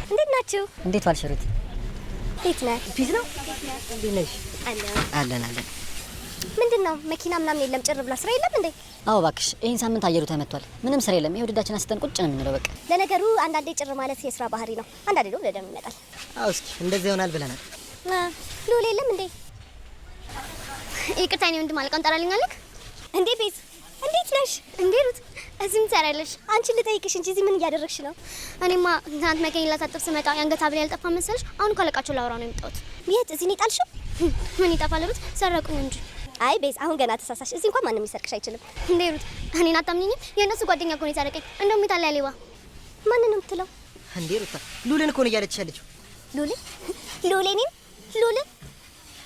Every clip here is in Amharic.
እንዴት ናችሁ? እንዴት ዋልሽ ሩት? እንዴት ነህ? ፒስ ነው። እንዴት ነሽ? አለን። ምንድነው መኪና ምናምን የለም? ጭር ብላ ስራ የለም እንዴ? አዎ እባክሽ፣ ይሄን ሳምንት አየሩ ተመቷል። ምንም ስራ የለም። ይሄ ወደዳችን አስተን ቁጭ ነው የምንለው በቃ። ለነገሩ አንዳንዴ ጭር ማለት የስራ ባህሪ ነው። አንዳንዴ ደግሞ ለደም ይመጣል። አዎ እስኪ እንደዚህ ይሆናል ብለናል። ሉል የለም እንዴ? ይቅርታ እኔ ወንድም አልቀን ጠራልኛለክ እንዴ? ቤዝ እንዴት ነሽ? እንዴ ሩት እዚህ ምን ትሰሪያለሽ? አንቺን ልጠይቅሽ እንጂ እዚህ ምን እያደረግሽ ነው? እኔማ ትናንት መኪና ላሳጥፍ ስመጣ የአንገት ሐብል ያልጠፋ መሰለሽ? አሁን ካለቃቸው ላወራ ነው የመጣሁት። የት? እዚህ ነው የጣልሽው? ምን ይጠፋል ሩት? ሰረቁኝ እንጂ። አይ ቤዝ አሁን ገና ተሳሳሽ። እዚህ እንኳን ማንም ይሰርቅሽ አይችልም። እንዴ ሩት እኔን አታምኚኝም? የእነሱ ጓደኛ እኮ ነው የሰረቀኝ። እንደውም የታለ ሌባ? ማንን ነው የምትለው? እንዴ ሩታ ሉልን እኮ ነው እያለችሽ ያለችው። ሉል እኔን ሉል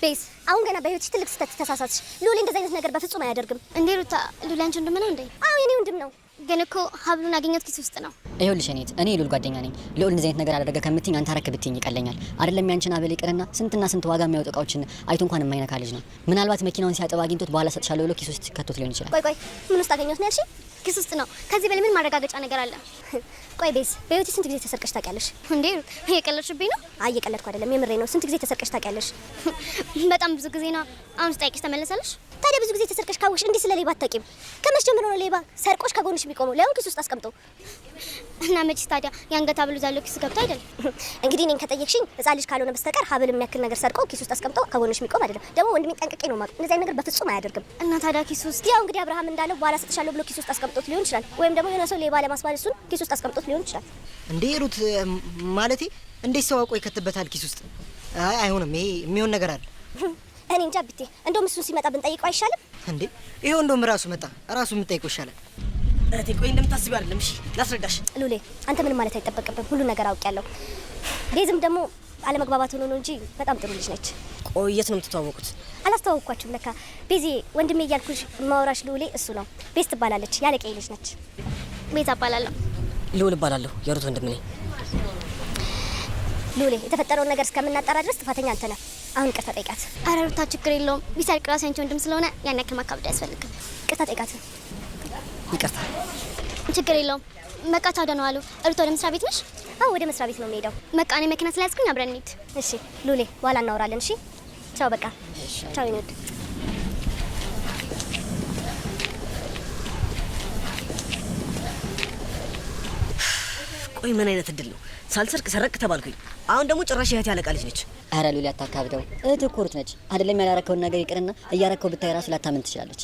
ቤዝ አሁን ገና በህይወትሽ ትልቅ ስህተት ተሳሳትሽ። ሉል እንደዚህ አይነት ነገር በፍጹም አያደርግም። እንዴ ሩታ ሉል አንቺ ወንድም ነው እንዴ? አዎ የኔ ወንድም ነው። ግን እኮ ሀብሉን አገኘት ኪስ ውስጥ ነው። ይኸውልሽ እኔ ሉል ጓደኛ ነኝ። ሉል እንደዚህ አይነት ነገር አደረገ ከምትኝ አንተ አረክ ብትኝ ይቀለኛል። አይደለም ያንቺን ሐብል ይቅርና ስንትና ስንት ዋጋ የሚያወጡ እቃዎችን አይቶ እንኳን የማይነካ ልጅ ነው። ምናልባት መኪናውን ሲያጠባ አግኝቶት በኋላ ሰጥሻለሁ ብሎ ኪስ ውስጥ ከቶት ሊሆን ይችላል። ቆይ ምን ውስጥ አገኘሁት ነው ያልሽኝ? ኪስ ውስጥ ነው። ከዚህ በላይ ምን ማረጋገጫ ነገር አለ? ቆይ ቤዝ በህይወትሽ ስንት ጊዜ ተሰርቀሽ ታውቂያለሽ? እንዴ እየቀለድሽብኝ ነው? አይ እየቀለድኩ አይደለም፣ የምሬ ነው። ስንት ጊዜ ተሰርቀሽ ታውቂያለሽ? በጣም ብዙ ጊዜ ነው። አሁን ስጠይቅሽ ተመለሳለሽ? ታዲያ ብዙ ጊዜ ተሰርቀሽ ካወቅሽ እንዲህ ስለ ሌባ አታውቂም? ከመቼ ጀምሮ ነው ሌባ ሰርቆሽ ከጎንሽ የሚቆመው? ለምን ኪስ ውስጥ አስቀምጦ? እና መቼስ ታዲያ የአንገት ሐብሉ ዛለው ኪስ ገብቶ አይደል? እንግዲህ እኔን ከጠየቅሽኝ ሕፃን ልጅ ካልሆነ በስተቀር ሐብል የሚያክል ነገር ሰርቆ ኪስ ውስጥ አስቀምጦ ከጎንሽ የሚቆም አይደለም። ደግሞ ወንድሜ ጠንቅቄ ነው የማውቀው። እንደዚህ አይነት ነገር በፍጹም አያደርግም። እና ታዲያ ኪስ ውስጥ ያው እንግዲህ አብርሃም እንዳለው በኋላ ሰጥሻለሁ ብሎ ኪስ ውስጥ አስቀምጦት ሊሆን ይችላል። ወይም ደግሞ የሆነ ሰው ሌባ ለማስባል እሱን ኪስ ውስጥ አስቀምጦት ሊሆን ይችላል። እንዴ ሩት ማለቴ እንዴት ሰው አውቆ ይከትበታል ኪስ ውስጥ? አይ አይሆንም፣ ይሄ የሚሆን ነገር አለ። እኔ እንጃ ብቴ፣ እንደውም እሱን ሲመጣ ብንጠይቀው አይሻልም? እንዴ ይሄው እንደውም ራሱ መጣ፣ ራሱ የምንጠይቀው ይሻላል። እህቴ ቆይ እንደምታስቢው አይደለም። እሺ ላስረዳሽ። ሉሌ አንተ ምንም ማለት አይጠበቅብም፣ ሁሉ ነገር አውቄያለሁ። ቤዝም ደግሞ አለመግባባት ሆኖ ነው እንጂ በጣም ጥሩ ልጅ ነች። ቆይ የት ነው የምትተዋወቁት? አላስተዋወቅኳችሁም ለካ። ቤዚ ወንድሜ እያልኩሽ ማውራሽ ሉሌ እሱ ነው። ቤዝ ትባላለች፣ ያለቀ ልጅ ነች። ቤዛ እባላለሁ። ልውል እባላለሁ፣ የሩት ወንድም ነኝ። ሉሌ የተፈጠረውን ነገር እስከምናጣራ ድረስ ጥፋተኛ አንተ ነህ። አሁን ይቅርታ ጠይቃት። ኧረ ሩታ ችግር የለውም። ቢሰርቅ ራሱ ያንቺ ወንድም ስለሆነ ያን ያክል ማካበድ አያስፈልግም። ይቅርታ ጠይቃት። ይቅርታ። ችግር የለውም። በቃ ቻው፣ ደህና ዋሉ። ሩታ ወደ መስሪያ ቤት ነሽ? አዎ ወደ መስሪያ ቤት ነው የምሄደው። በቃ እኔ መኪና ስለያዝኩኝ አብረን እንሂድ። እሺ ሉሌ፣ በኋላ እናወራለን። እሺ ቻው። በቃ ቻው ይኑድ። ቆይ ምን አይነት እድል ነው? ሳልሰርቅ ሰረቅ ተባልኩኝ። አሁን ደግሞ ጭራሽ እህቴ ያለቃ ልጅ ነች። ኧረ ሉሊ አታካብደው። እህት እኮ ሩት ነች። አይደለም ያላረከውን ነገር ይቅርና እያረከው ብታይ ራሱ ላታምን ትችላለች።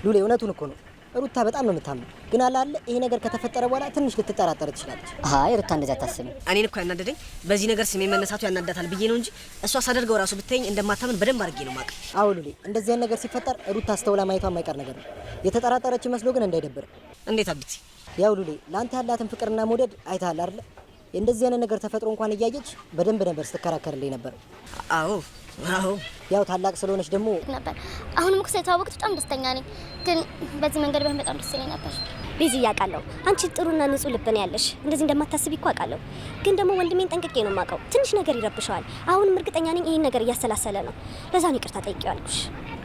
ሉሌ እውነቱን እኮ ነው። ሩታ በጣም ነው የምታምነው። ግን አለ ይሄ ነገር ከተፈጠረ በኋላ ትንሽ ልትጠራጠር ትችላለች። አይ ሩታ እንደዛ አታስብም። እኔን እኮ ያናደደኝ በዚህ ነገር ስሜ መነሳቱ ያናዳታል ብዬ ነው እንጂ እሷ ሳደርገው ራሱ ብታይኝ እንደማታምን በደንብ አድርጌ ነው የማውቅ። አዎ ሉሌ፣ እንደዚህ አይነት ነገር ሲፈጠር ሩታ አስተውላ ማየቷ የማይቀር ነገር ነው። የተጠራጠረች መስሎ ግን እንዳይደብር። እንዴት አብቲ? ያው ሉሌ ለአንተ ያላትን ፍቅርና መውደድ አይተሃል አይደል? እንደዚህ አይነት ነገር ተፈጥሮ እንኳን እያየች በደንብ ነበር ስትከራከርልኝ ነበር። አዎ ያው ታላቅ ስለሆነች ደግሞ ነበር። አሁንም እኮ ስለተዋወቅን በጣም ደስተኛ ነኝ። ግን በዚህ መንገድ ባይሆን በጣም ደስ ይለኝ ነበር። ቤዚ ያውቃለሁ፣ አንቺ ጥሩና ንጹህ ልብ ነው ያለሽ። እንደዚህ እንደማታስቢ እኮ አውቃለሁ። ግን ደግሞ ወንድሜን ጠንቅቄ ነው የማውቀው። ትንሽ ነገር ይረብሸዋል። አሁንም እርግጠኛ ነኝ ይሄን ነገር እያሰላሰለ ነው። ለዛ ነው ይቅርታ ጠይቄዋለሁ።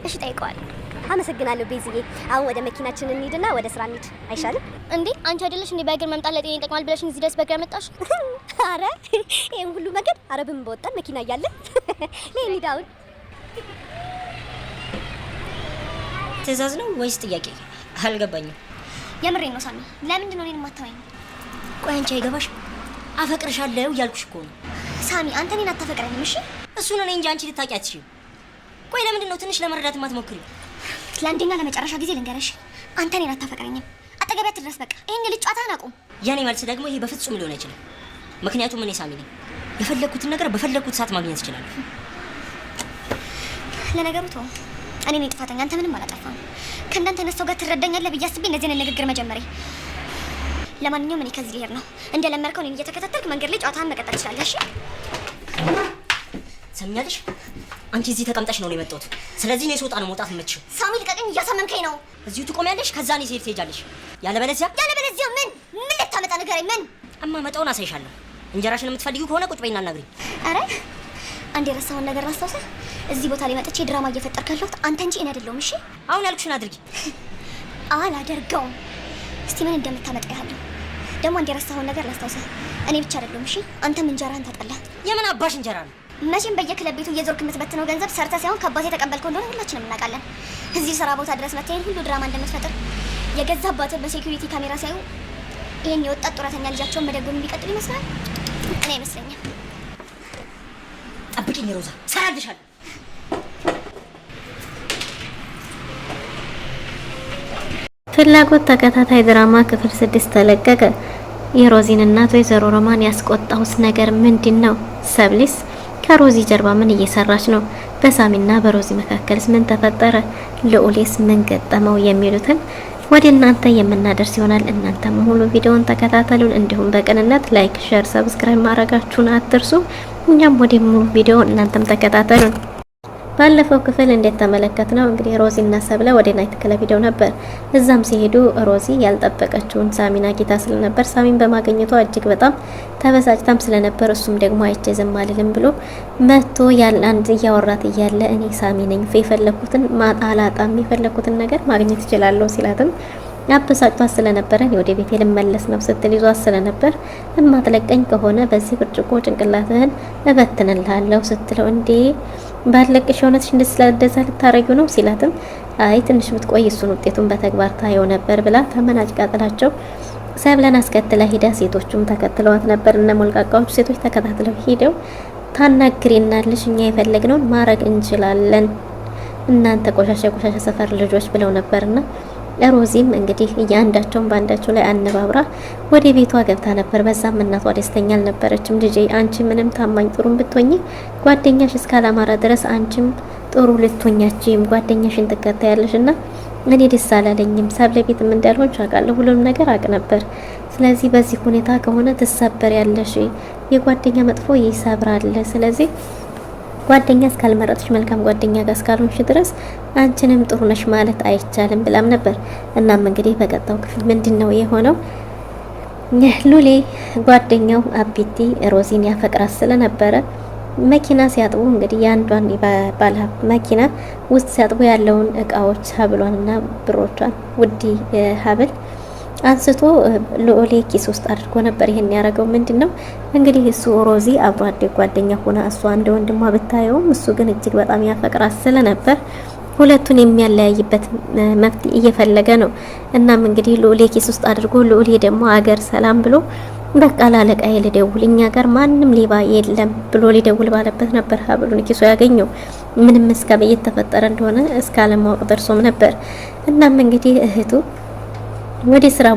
እሺ ጠይቀዋለሁ። አመሰግናለሁ ቤዚዬ። አሁን ወደ መኪናችን እንሂድና ወደ ስራ እንሂድ አይሻልም? እንዴ አንቺ አይደለሽ እንዴ በእግር መምጣት ለጤና ይጠቅማል ብለሽኝ እዚህ ድረስ በእግር መጣሽ? አረ ይሄን ሁሉ መንገድ አረብም በወጣን መኪና እያለ ለእንሂድ አሁን። ትዕዛዝ ነው ወይስ ጥያቄ? አልገባኝም። የምሬን ነው ሳሚ። ለምንድን ነው እኔን የማታወኝ? ቆይ አንቺ አይገባሽ። አፈቅርሻለሁ እያልኩሽ እኮ ነው። ሳሚ አንተ እኔን አታፈቅረኝም? እሺ እሱን እኔ እንጂ አንቺ ልታውቂ አትችይም። ቆይ ለምንድን ነው ትንሽ ለመረዳት የማትሞክሪው? ለአንዴና ለመጨረሻ ጊዜ ልንገርሽ፣ አንተ እኔን አታፈቅረኝም። አጠገቢያ ትድረስ በቃ። ይሄን ልጅ ጨዋታህን አቁም። የኔ መልስ ደግሞ ይሄ በፍጹም ሊሆን አይችልም። ምክንያቱም እኔ ሳሚ ነኝ። የፈለኩትን ነገር በፈለኩት ሰዓት ማግኘት እችላለሁ። ለነገሩ ተው፣ እኔ ነኝ ጥፋተኛ፣ አንተ ምንም አላጠፋም። ከእንዳንተ አይነት ሰው ጋር ትረዳኛለህ ብዬ አስቤ እንደዚህ አይነት ንግግር መጀመሪያ። ለማንኛውም እኔ ከዚህ ልሄድ ነው። እንደለመድከው እኔን እየተከታተልክ መንገድ ላይ ጨዋታህን መቀጠል ትችላለህ። እሺ ሰምኛለሽ? አንቺ እዚህ ተቀምጠሽ ነው የመጣሁት። ስለዚህ እኔ ስወጣ ነው መውጣት የምትችይው። ሳሚ ልቀቀኝ፣ እያሳመንከኝ ነው። እዚሁ ትቆሚያለሽ፣ ከዛ እኔ ስሄድ ትሄጃለሽ። ያለበለዚያ ምን ልታመጣ ንገረኝ። ምን እማመጣውን አሳይሻለሁ። እንጀራሽን የምትፈልጊው ከሆነ ቁጭ በይና አናግሪኝ። አረ አንድ የረሳውን ነገር ላስታውሰህ። እዚህ ቦታ ላይ መጥቼ ድራማ እየፈጠርክ ያለሁት አንተ እንጂ እኔ አይደለሁም። እሺ አሁን ያልኩሽን አድርጊ። አላደርገውም። እስቲ ምን እንደምታመጣ ያለው ደግሞ አንድ የረሳኸውን ነገር ላስታውስህ። እኔ ብቻ አይደለም እሺ፣ አንተም እንጀራህን ታጣለህ። የምን አባሽ እንጀራ ነው? መቼም በየክለብ ቤቱ እየዞርክ የምትበትነው ገንዘብ ሰርተ ሳይሆን ከአባቴ የተቀበልከው እንደሆነ ሁላችንም እናውቃለን። እዚህ ስራ ቦታ ድረስ መተየን ሁሉ ድራማ እንደምትፈጥር የገዛ አባትህ በሴኩሪቲ ካሜራ ሲያዩ ይሄን የወጣት ጡረተኛ ልጃቸውን መደጎም የሚቀጥሉ ይመስላል? እኔ አይመስለኝም። ጠብቂኝ ሮዛ፣ ሰራልሻለሁ። ፍላጎት ተከታታይ ድራማ ክፍል 6 ተለቀቀ። የሮዚን እናት ወይዘሮ ሮማን ያስቆጣውስ ነገር ምንድነው? ሰብሊስ ከሮዚ ጀርባ ምን እየሰራች ነው? በሳሚና በሮዚ መካከልስ ምን ተፈጠረ? ልዑሌስ ምን ገጠመው? የሚሉትን ወደ እናንተ የምናደርስ ይሆናል። እናንተም ሙሉ ቪዲዮውን ተከታተሉን። እንዲሁም በቅንነት ላይክ፣ ሼር፣ ሰብስክራይብ ማድረጋችሁን አትርሱ። እኛም ወደ ሙሉ ቪዲዮ እናንተም ተከታተሉን። ባለፈው ክፍል እንዴት ተመለከትነው እንግዲህ ሮዚና ሰብለ ወደ ናይት ክለብ ሄደው ነበር። እዛም ሲሄዱ ሮዚ ያልጠበቀችውን ሳሚን አግኝታ ስለነበር ሳሚን በማግኘቷ እጅግ በጣም ተበሳጭታም ስለነበር እሱም ደግሞ አይቼ ዝም አልልም ብሎ መጥቶ አንድ እያወራት እያለ እኔ ሳሚ ነኝ የፈለኩትን አላጣም የፈለኩትን ነገር ማግኘት እችላለሁ ሲላትም አበሳጭቷት ስለነበረ ወደ ቤቴ ልመለስ ነው ስትል ይዟት ስለነበር እማትለቀኝ ከሆነ በዚህ ብርጭቆ ጭንቅላትህን እበትንልሃለሁ ስትለው እንዴ ባለቅሽ እውነትሽ እንደዛ ልታረጊው ነው ሲላትም አይ ትንሽ ብትቆይ እሱን ውጤቱን በተግባር ታየው ነበር ብላ ተመናጭቃ ጥላቸው ሰብለን አስከትላ ሄዳ ሴቶቹም ተከትለዋት ነበር። እነ ሞልቃቃዎቹ ሴቶች ተከታትለው ሄደው ታናግሪናለሽ እኛ የፈለግነውን ማድረግ እንችላለን እናንተ ቆሻሻ ሰፈር ልጆች ብለው ነበርና ሮዚም እንግዲህ እያንዳቸውን ባንዳቸው ላይ አነባብራ ወደ ቤቷ ገብታ ነበር። በዛም እናቷ ደስተኛ አልነበረችም። ልጄ አንቺ ምንም ታማኝ ጥሩም ብትሆኚ ጓደኛሽ እስካላማራ ድረስ አንቺም ጥሩ ልትሆኛችም ጓደኛሽን ትከታያለሽና እኔ ደስ አላለኝም። ሰብለ ቤትም እንዳልሆን ሻቃለሁ ሁሉንም ነገር አቅ ነበር። ስለዚህ በዚህ ሁኔታ ከሆነ ትሰበር ያለሽ የጓደኛ መጥፎ ይሰብራል። ስለዚህ ጓደኛ እስካልመረጥሽ መልካም ጓደኛ ጋር እስካልሆንሽ ድረስ አንቺንም ጥሩ ነሽ ማለት አይቻልም ብላም ነበር። እናም እንግዲህ በቀጣው ክፍል ምንድነው የሆነው? ሉሌ ጓደኛው አቢቲ ሮዚን ያፈቅራት ስለነበረ መኪና ሲያጥቡ እንግዲህ ያንዷን ባለ መኪና ውስጥ ሲያጥቡ ያለውን እቃዎች ሀብሏንና ብሮቿን ውዲ ሀብል አንስቶ ሉሌ ኪስ ውስጥ አድርጎ ነበር። ይሄን ያረገው ምንድነው እንግዲህ እሱ ሮዚ አብሮ አደግ ጓደኛ ሆና እሷ እንደ ወንድሟ ብታየውም እሱ ግን እጅግ በጣም ያፈቅራት ስለነበር ሁለቱን የሚያለያይበት መፍትሄ እየፈለገ ነው። እናም እንግዲህ ሉሌ ኪስ ውስጥ አድርጎ ሉሌ ደግሞ አገር ሰላም ብሎ በቃ ላለቃዬ ልደውል እኛ ጋር ማንም ሌባ የለም ብሎ ሊደውል ባለበት ነበር ሀብሉን ኪሱ ያገኘው። ምንም እስከ እየተፈጠረ እንደሆነ እስካለማወቅ ደርሶም ነበር። እናም እንግዲህ እህቱ ወደ ስራ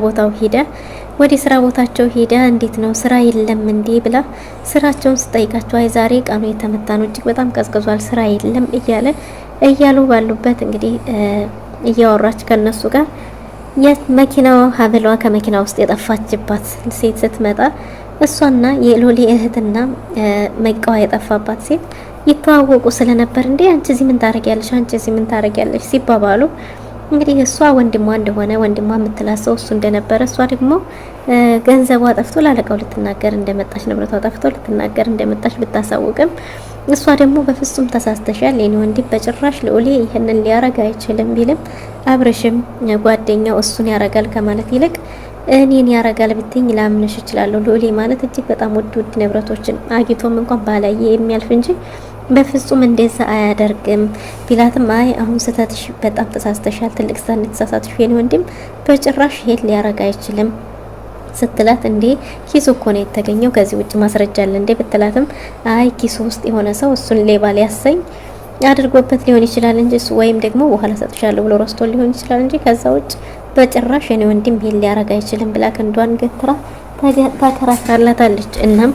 ቦታቸው ሄዳ እንዴት ነው ስራ የለም እንዴ ብላ ስራቸውን ስጠይቃቸው አይ ዛሬ ቀኑ የተመታ ነው እጅግ በጣም ቀዝቅዟል ስራ የለም እያሉ ባሉበት እንግዲህ እያወራች ከነሱ ጋር የመኪናው ሀብሏ ከመኪና ውስጥ የጠፋችባት ሴት ስትመጣ እሷና የሎሊ እህትና መቃዋ የጠፋባት ሴት ይተዋወቁ ስለነበር እንዴ አንቺ እዚህ ምን ታረጊያለሽ ሲባባሉ እንግዲህ እሷ ወንድሟ እንደሆነ ወንድሟ የምትላሰው እሱ እንደነበረ እሷ ደግሞ ገንዘቧ ጠፍቶ ላለቃው ልትናገር እንደመጣች ንብረቷ ጠፍቶ ልትናገር እንደመጣች ብታሳውቅም እሷ ደግሞ በፍጹም ተሳስተሻል የኔ ወንድም በጭራሽ ልዑሌ ይሄንን ሊያረጋ አይችልም ቢልም አብረሽም ጓደኛው እሱን ያረጋል ከማለት ይልቅ እኔን ያረጋል ብትኝ ላምንሽ እችላለሁ ልዑሌ ማለት እጅግ በጣም ውድ ንብረቶችን አግኝቶም እንኳን ባላየ የሚያልፍ እንጂ በፍጹም እንደዛ አያደርግም ቢላትም አይ አሁን ስተትሽ በጣም ተሳስተሻል ትልቅ ስህተት ተሳሳትሽ የኔ ወንድም በጭራሽ ይሄን ሊያረጋ አይችልም ስትላት እንዴ ኪሱ እኮ ነው የተገኘው ከዚህ ውጭ ማስረጃ አለ እንዴ ብትላትም አይ ኪሱ ውስጥ የሆነ ሰው እሱን ሌባ ሊያሰኝ አድርጎበት ሊሆን ይችላል እንጂ እሱ ወይም ደግሞ በኋላ ሰጥሻለሁ ብሎ ረስቶ ሊሆን ይችላል እንጂ ከዛ ውጭ በጭራሽ የኔ ወንድም ይሄን ሊያረጋ አይችልም ብላ ክንዷን ገትራ ታከራክራላታለች። እናም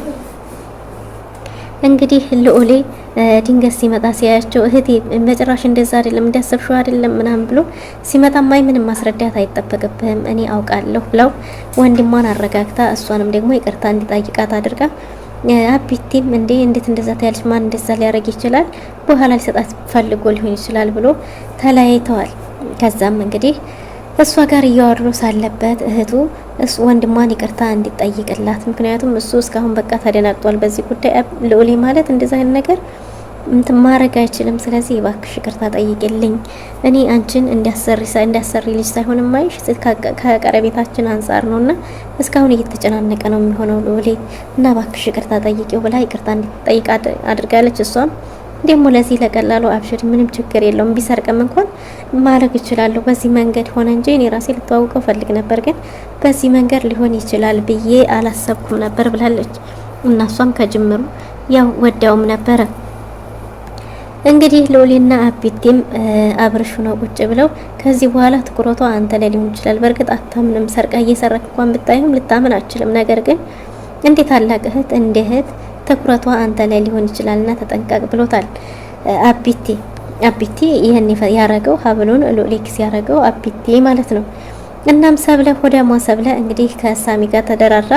እንግዲህ ልዑሌ ድንገት ሲመጣ ሲያያቸው እህቴ በጭራሽ እንደዛ አይደለም እንዳሰብሽው አይደለም ምናምን ብሎ ሲመጣ ማይ ምንም ማስረዳት አይጠበቅብህም እኔ አውቃለሁ ብለው ወንድሟን አረጋግታ እሷንም ደግሞ ይቅርታ እንዲጠይቃት አድርጋ አቢቲም እንዴት እንደዛ ታያለሽ ማን እንደዛ ሊያረግ ይችላል በኋላ ሊሰጣት ፈልጎ ሊሆን ይችላል ብሎ ተለያይተዋል። ከዛም እንግዲህ እሷ ጋር እያወሩ ሳለበት እህቱ ወንድሟን ይቅርታ እንዲጠይቅላት ምክንያቱም እሱ እስካሁን በቃ ተደናግጧል በዚህ ጉዳይ ልዑሌ ማለት እንደዛ አይነት ነገር ማድረግ አይችልም። ስለዚህ እባክሽ ይቅርታ ጠይቂልኝ። እኔ አንቺን እንዲያሰሪ ልጅ ሳይሆን ማይሽ ከቀረቤታችን አንጻር ነውና እስካሁን እየተጨናነቀ ነው የሚሆነው ልዑሌ እና እባክሽ ይቅርታ ጠይቂው ብላ ይቅርታ እንድትጠይቅ አድርጋለች። እሷም ደግሞ ለዚህ ለቀላሉ አብሽር፣ ምንም ችግር የለውም ቢሰርቅም እንኳን ማድረግ ይችላል። በዚህ መንገድ ሆነ እንጂ እኔ ራሴ ልተዋውቀው ፈልግ ነበር፣ ግን በዚህ መንገድ ሊሆን ይችላል ብዬ አላሰብኩም ነበር ብላለች። እና እሷም ከጅምሩ ያው ወዳውም ነበረ። እንግዲህ ሎሊና አቢቴም አብርሹ ነው ቁጭ ብለው ከዚህ በኋላ ትኩረቷ አንተ ላይ ሊሆን ይችላል። በእርግጥ አታምንም፣ ሰርቃ እየሰረክ እንኳን ብታይም ልታምን አትችልም። ነገር ግን እንዴት ታላቅ እህት እንደ እህት ትኩረቷ አንተ ላይ ሊሆን ይችላልና ተጠንቀቅ ብሎታል አቢቴ ይሄን ያረገው ሀብሉን ሎሌክስ ያረገው አቢቴ ማለት ነው። እናም ሰብለ ሆዳማ ሰብለ እንግዲህ ከሳሚ ጋር ተደራራ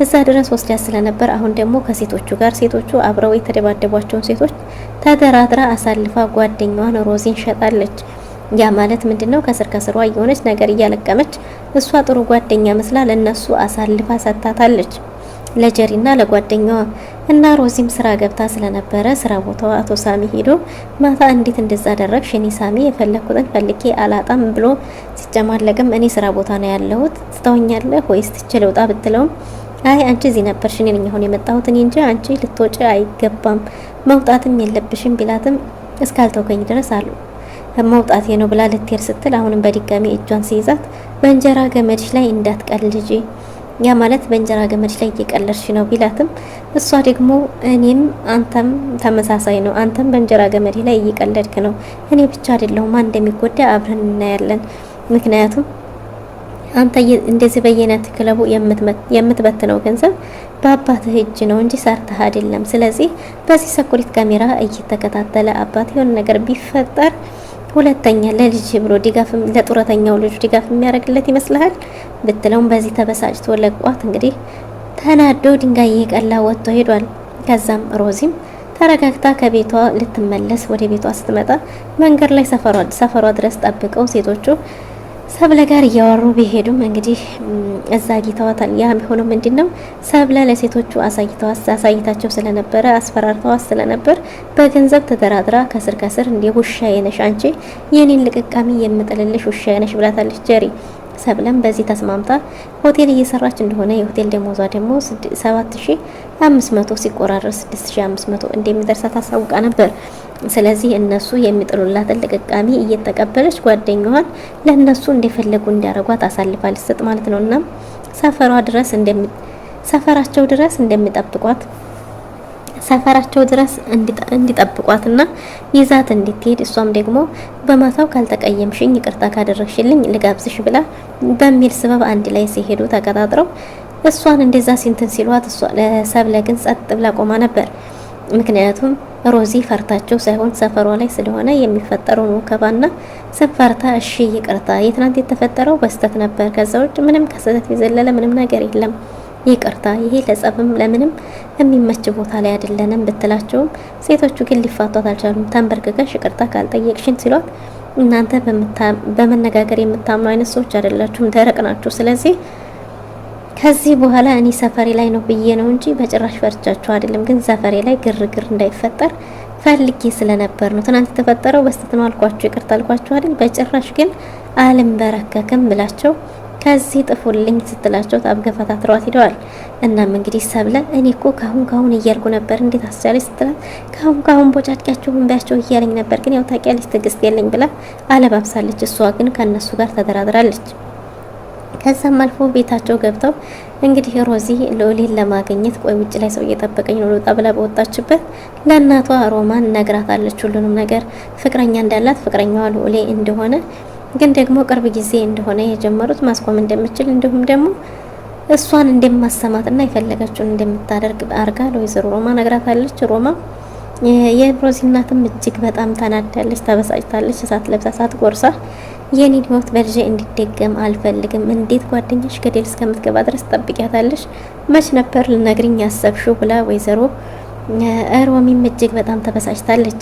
እዛ ድረስ ወስዳ ስለነበር አሁን ደግሞ ከሴቶቹ ጋር ሴቶቹ አብረው የተደባደቧቸውን ሴቶች ተደራድራ አሳልፋ ጓደኛዋን ሮዚን ሸጣለች። ያ ማለት ምንድነው? ከስር ከስሯ የሆነች ነገር እያለቀመች እሷ ጥሩ ጓደኛ መስላ ለነሱ አሳልፋ ሰጥታታለች፣ ለጀሪና ለጓደኛዋ። እና ሮዚም ስራ ገብታ ስለነበረ ስራ ቦታዋ አቶ ሳሚ ሄዶ ማታ እንዴት እንደዛ አደረግሽ? እኔ ሳሚ የፈለኩትን ፈልጌ አላጣም ብሎ ሲጨማለቅም እኔ ስራ ቦታ ነው ያለሁት ትተውኛለህ ወይስ ትቼ ልውጣ ብትለውም አይ አንቺ እዚህ ነበርሽ፣ እኔ ነኝ አሁን የመጣሁት እንጂ አንቺ ልትወጪ አይገባም መውጣትም የለብሽም ቢላትም እስካልተውከኝ ድረስ አሉ መውጣቴ ነው ብላ ልትሄድ ስትል አሁንም በድጋሚ እጇን ሲይዛት በእንጀራ ገመድሽ ላይ እንዳትቀልጂ፣ ያ ማለት በእንጀራ ገመድሽ ላይ እየቀለድሽ ነው ቢላትም እሷ ደግሞ እኔም አንተም ተመሳሳይ ነው፣ አንተም በእንጀራ ገመድ ላይ እየቀለድክ ነው፣ እኔ ብቻ አይደለሁም ማን እንደሚጎዳ አብረን እናያለን። ምክንያቱም አንተ እንደዚህ በየነት ክለቡ የምትበትነው ገንዘብ በአባትህ እጅ ነው እንጂ ሰርተህ አይደለም። ስለዚህ በዚህ ሰኩሪት ካሜራ እየተከታተለ አባት የሆነ ነገር ቢፈጠር ሁለተኛ ለልጅ ብሎ ድጋፍ ለጡረተኛው ልጅ ድጋፍ የሚያደርግለት ይመስልሃል ብትለውም በዚህ ተበሳጭቶ ለቋት እንግዲህ ተናዶ ድንጋይ እየቀላ ወጥቶ ሄዷል። ከዛም ሮዚም ተረጋግታ ከቤቷ ልትመለስ ወደ ቤቷ ስትመጣ መንገድ ላይ ሰፈሯ ድረስ ጠብቀው ሴቶቹ ሰብለ ጋር እያወሩ ቢሄዱም እንግዲህ እዛ አግኝተዋታል። ያ ቢሆንም ምንድነው ሰብለ ለሴቶቹ አሳይታቸው ስለነበረ አስፈራርተዋ ስለነበር በገንዘብ ተደራድራ ከስር ከስር እንደ ውሻ የነሽ አንቺ የኔን ልቅቃሚ የምጥልልሽ ውሻ የነሽ ብላታለች ጀሪ። ሰብለም በዚህ ተስማምታ ሆቴል እየሰራች እንደሆነ የሆቴል ደሞዟ ደግሞ 7500 ሲቆራረጥ 6500 እንደሚደርሳት አሳውቃ ነበር። ስለዚህ እነሱ የሚጥሉላትን ልቅቃሚ እየተቀበለች ጓደኛዋን ለነሱ እንደፈለጉ እንዲያረጓት አሳልፋ ልትሰጥ ማለት ነውና ሰፈራቸው ድረስ እንዲጠብቋትና ይዛት እንድትሄድ እሷም ደግሞ በማታው ካልተቀየምሽኝ ይቅርታ ካደረግሽልኝ ልጋብዝሽ ብላ በሚል ስበብ አንድ ላይ ሲሄዱ ተቀጣጥረው እሷን እንደዛ ሲንትን ሲሏት እሷ ለሰብለ ግን ጸጥ ብላ ቆማ ነበር። ምክንያቱም ሮዚ ፈርታቸው ሳይሆን ሰፈሯ ላይ ስለሆነ የሚፈጠረው ወከባና ሰፈርታ እሺ ይቅርታ የትናንት የተፈጠረው በስተት ነበር፣ ከዛ ውጭ ምንም ከስተት የዘለለ ምንም ነገር የለም፣ ይቅርታ ይሄ ለጸብም ለምንም የሚመች ቦታ ላይ አይደለንም ብትላቸውም ሴቶቹ ግን ሊፋቷት አልቻሉም። ተንበርክከሽ ይቅርታ ካልጠየቅሽን ሲሏት እናንተ በመነጋገር የምታምኑ አይነት ሰዎች አይደላችሁም፣ ደረቅ ናችሁ። ስለዚህ ከዚህ በኋላ እኔ ሰፈሬ ላይ ነው ብዬ ነው እንጂ በጭራሽ ፈርቻችሁ አይደለም፣ ግን ሰፈሬ ላይ ግርግር እንዳይፈጠር ፈልጌ ስለነበር ነው። ትናንት የተፈጠረው በስተት ነው አልኳችሁ፣ ይቅርታ አልኳችሁ አይደል? በጭራሽ ግን አልንበረከክም ብላቸው ከዚህ ጥፉልኝ ስትላቸው ታብገፈታትሯት ሄደዋል። እናም እንግዲህ ሰብለ እኔ እኮ ካሁን እያልኩ ነበር እንዴት አስቻለች ስትላት ካሁን ቦጫጭቂያችሁ እንባያቸው እያለኝ ነበር፣ ግን ያው ታውቂያለሽ ትዕግስት የለኝ ብላ አለባብሳለች። እሷ ግን ከነሱ ጋር ተደራድራለች። ከዛም አልፎ ቤታቸው ገብተው እንግዲህ ሮዚ ሎሊን ለማግኘት ቆይ ውጭ ላይ ሰው እየጠበቀኝ ነው ልውጣ ብላ በወጣችበት ለእናቷ ሮማን ነግራታለች ሁሉንም ነገር፣ ፍቅረኛ እንዳላት ፍቅረኛዋ ሎሊ እንደሆነ ግን ደግሞ ቅርብ ጊዜ እንደሆነ የጀመሩት ማስቆም እንደምችል እንዲሁም ደግሞ እሷን እንደማሰማትና የፈለገችውን እንደምታደርግ አርጋ ለወይዘሮ ሮማ ነግራታለች። ሮማ የሮዚ እናትም እጅግ በጣም ተናዳለች፣ ተበሳጭታለች። እሳት ለብሳ እሳት ጎርሳ የኔን ህይወት በልጄ እንዲደገም አልፈልግም፣ እንዴት ጓደኛሽ ገደል እስከምትገባ ድረስ ጠብቂያታለሽ፣ መች ነበር ልነግሪኝ ያሰብሽው ብላ ወይዘሮ ሮሚም እጅግ በጣም ተበሳጭታለች።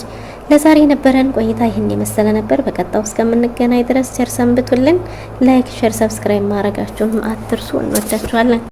ለዛሬ የነበረን ቆይታ ይህን የመሰለ ነበር። በቀጣው እስከምንገናኝ ድረስ ቸር ሰንብቱልን። ላይክ፣ ሼር፣ ሰብስክራይብ ማድረጋችሁን አትርሱ። እንወዳችኋለን።